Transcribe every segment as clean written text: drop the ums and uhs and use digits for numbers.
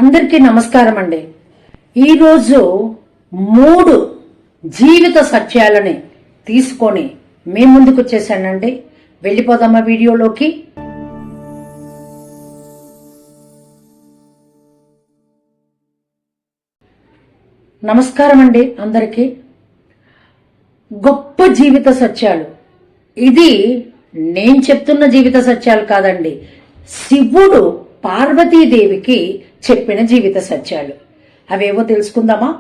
అందరికీ నమస్కారం అండి. ఈరోజు 3 జీవిత సత్యాలని తీసుకొని మీ ముందుకు వచ్చేసానండి. వెళ్ళిపోదామా వీడియోలోకి. నమస్కారం అండి అందరికీ. గొప్ప జీవిత సత్యాలు. ఇది నేను చెప్తున్న జీవిత సత్యాలు కాదండి, శివుడు పార్వతీదేవికి చెప్పిన జీవిత సత్యాలు. అవేవో తెలుసుకుందామా.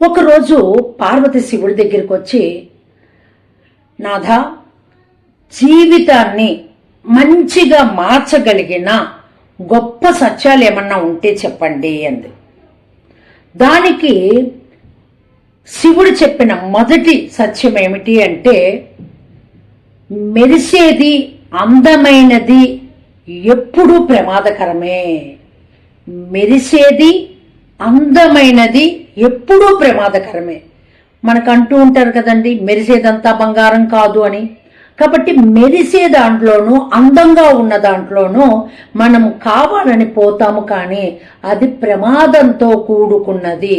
ఒకరోజు పార్వతి శివుడి దగ్గరికి వచ్చి, నాథా, జీవితాన్ని మంచిగా మార్చగలిగిన గొప్ప సత్యాలు ఏమన్నా ఉంటే చెప్పండి అంది. దానికి శివుడు చెప్పిన మొదటి సత్యం ఏమిటి అంటే, మెరిసేది అందమైనది ఎప్పుడూ ప్రమాదకరమే. మెరిసేది అందమైనది ఎప్పుడూ ప్రమాదకరమే. మనకంటూ ఉంటారు కదండి, మెరిసేదంతా బంగారం కాదు అని. కాబట్టి మెరిసే దాంట్లోనూ అందంగా ఉన్న దాంట్లోనూ మనం కావాలని పోతాము, కానీ అది ప్రమాదంతో కూడుకున్నది.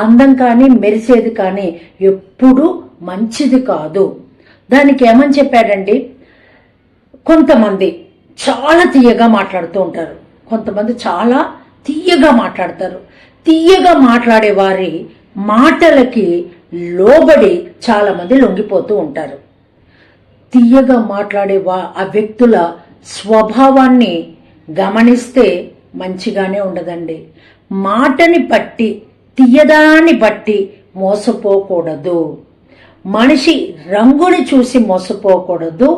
అందం కానీ మెరిసేది కానీ ఎప్పుడూ మంచిది కాదు. దానికి ఏమని చెప్పాడండి, కొంతమంది చాలా తీయగా మాట్లాడుతూ ఉంటారు, కొంతమంది చాలా తీయగా మాట్లాడతారు. తీయగా మాట్లాడే వారి మాటలకి లోబడి చాలా మంది లొంగిపోతూ ఉంటారు. తీయగా మాట్లాడే ఆ వ్యక్తుల స్వభావాన్ని గమనిస్తే మంచిగానే ఉండదండి. మాటని బట్టి, తీయదాన్ని బట్టి మోసపోకూడదు. మనిషి రంగుని చూసి మోసపోకూడదు,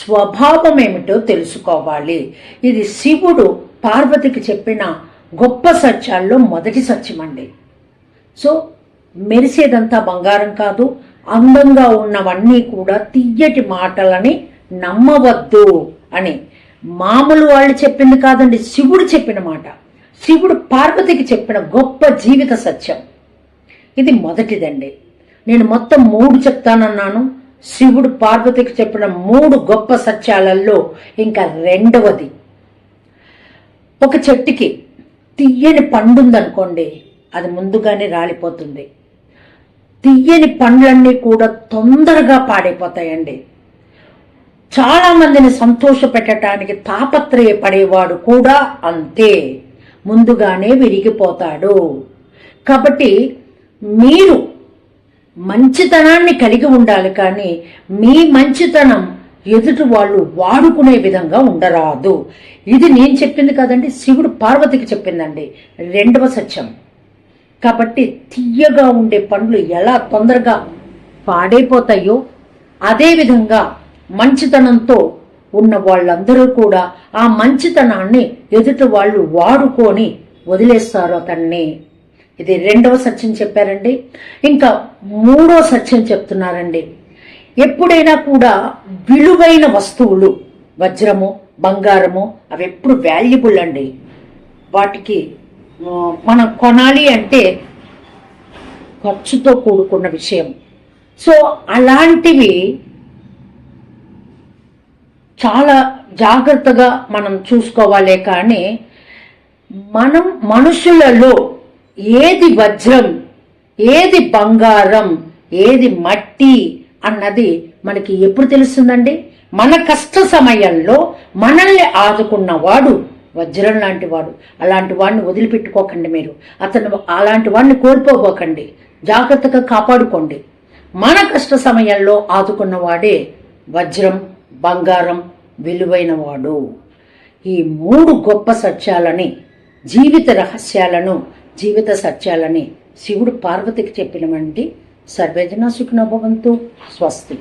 స్వభావం ఏమిటో తెలుసుకోవాలి. ఇది శివుడు పార్వతికి చెప్పిన గొప్ప సత్యాల్లో మొదటి సత్యం అండి. సో మెరిసేదంతా బంగారం కాదు, అందంగా ఉన్నవన్నీ కూడా తీయటి మాటలని నమ్మవద్దు అని మామూలు వాళ్ళు చెప్పింది కాదండి, శివుడు చెప్పిన మాట. శివుడు పార్వతికి చెప్పిన గొప్ప జీవిత సత్యం ఇది మొదటిదండి. నేను మొత్తం 3 చెప్తానన్నాను. శివుడు పార్వతికి చెప్పిన 3 గొప్ప సత్యాలలో ఇంకా రెండవది, ఒక చెట్టుకి తీయని పండు ఉందనుకోండి, అది ముందుగానే రాలిపోతుంది. తీయని పండ్లన్నీ కూడా తొందరగా పాడైపోతాయండి. చాలా మందిని సంతోష పెట్టడానికి తాపత్రయపడేవాడు కూడా అంతే, ముందుగానే విరిగిపోతాడు. కాబట్టి మీరు మంచితనాన్ని కలిగి ఉండాలి, కానీ మీ మంచితనం ఎదుటి వాళ్ళు వాడుకునే విధంగా ఉండరాదు. ఇది నేను చెప్పింది కదండి, శివుడు పార్వతికి చెప్పిందండి, రెండవ సత్యం. కాబట్టి తీయగా ఉండే పండ్లు ఎలా తొందరగా పాడైపోతాయో, అదేవిధంగా మంచితనంతో ఉన్న వాళ్ళందరూ కూడా ఆ మంచితనాన్ని ఎదుటి వాళ్ళు వాడుకొని వదిలేస్తారు అతన్ని. ఇది రెండవ సత్యం చెప్పారండి. ఇంకా 3వ సత్యం చెప్తున్నారండి. ఎప్పుడైనా కూడా విలువైన వస్తువులు, వజ్రము, బంగారము, అవి ఎప్పుడు వాల్యుబుల్ అండి. వాటికి మనం కొనాలి అంటే ఖర్చుతో కూడుకున్న విషయం. సో అలాంటివి చాలా జాగ్రత్తగా మనం చూసుకోవాలి. కానీ మనం మనుషులలో ఏది వజ్రం, ఏది బంగారం, ఏది మట్టి అన్నది మనకి ఎప్పుడు తెలుస్తుందండి? మన కష్ట సమయంలో మనల్ని ఆదుకున్నవాడు వజ్రం లాంటి వాడు. అలాంటి వాడిని వదిలిపెట్టుకోకండి. మీరు అలాంటి వాడిని కోల్పోబోకండి, జాగ్రత్తగా కాపాడుకోండి. మన కష్ట సమయంలో ఆదుకున్నవాడే వజ్రం, బంగారం, విలువైన వాడు. ఈ 3 గొప్ప సత్యాలని, జీవిత రహస్యాలను, జీవిత సత్యాలని శివుడు పార్వతికి చెప్పినవంటి. సర్వేజన సుఖినో భవంతు. స్వస్తి.